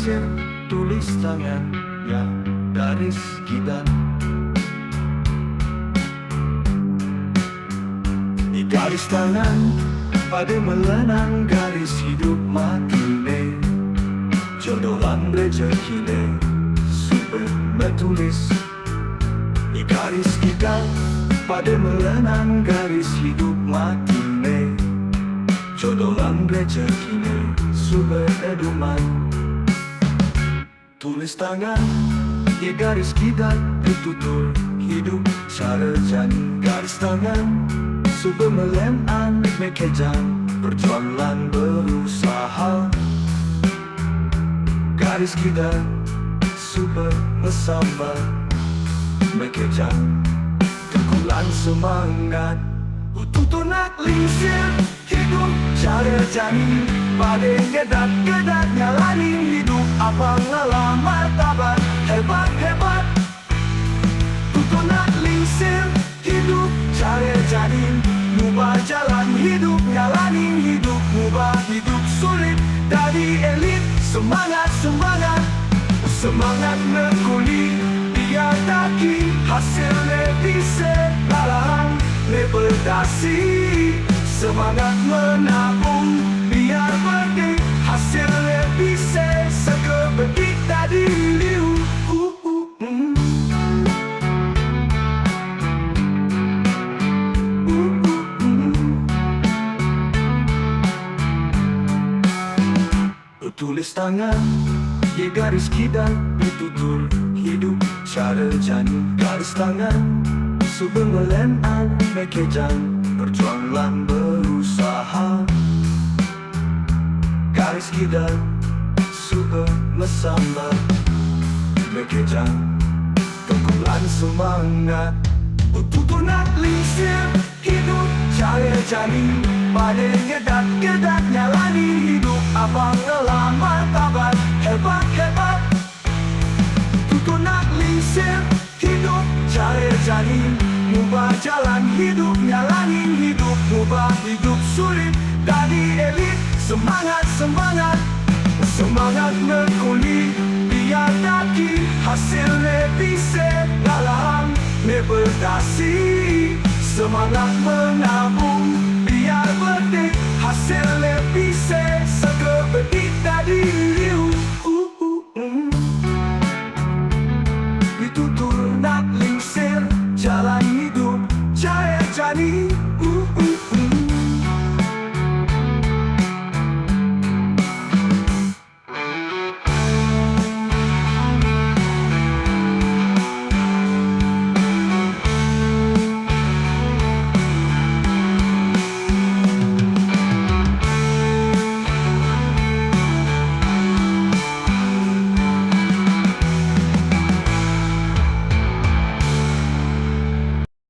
lingsir, tulis tangan, ya garis kidan. Di garis tangan, pada melenang garis hidup mati. Jodoh lang rezeki, super metulis. Di garis kidan, pada melenang garis hidup mati. Jodoh lang rezeki, super eduman. Tulis tangan, di garis kidat, ditutur hidup sarjana. Garis tangan, super melenan mekejang, perjuangan berusaha. Garis kidat, super mesambar mekejang, tekulan semangat. Tutur nak lingsir, hidup sarjana. Pada gedak-gedak nyalani hidup, abang ngelamar tabat hebat-hebat. Tutur nak lingsir, hidup sarjana. Ngubah jalan hidup, nyalani hidup, ngubah hidup sulit. Dari elit, semangat-semangat, semangat nekuli. Biar taki, hasilnya bisa lalang lepedasi. Semangat menabung, biar berdi, hasilnya bisa sekebedik tadi. Tulis tangan, ya garis kidan, ditutur hidup sarjana. Garis tangan, super melenan mekejang, perjuangan berusaha. Garis kidan, super mesambar mekejang, tengkulan semangat. Tutur nak lingsir, hidup sarjana. Pada gedak-gedak nyalani hidup, abang ngelamar tabat hebat-hebat. Tutur nak lingsir, hidup sarjana. Ngubah jalan hidup, nyalani hidup, ngubah hidup sulit. Dari elit, semangat-semangat, semangat nekuli. Biar taki, hasilnya bisa lalang lepedasi. Semangat menabung, biar berdik, hasilnya bisa sekebedik tadi. Ditutur nak lingsir, jalan hidup sarjana.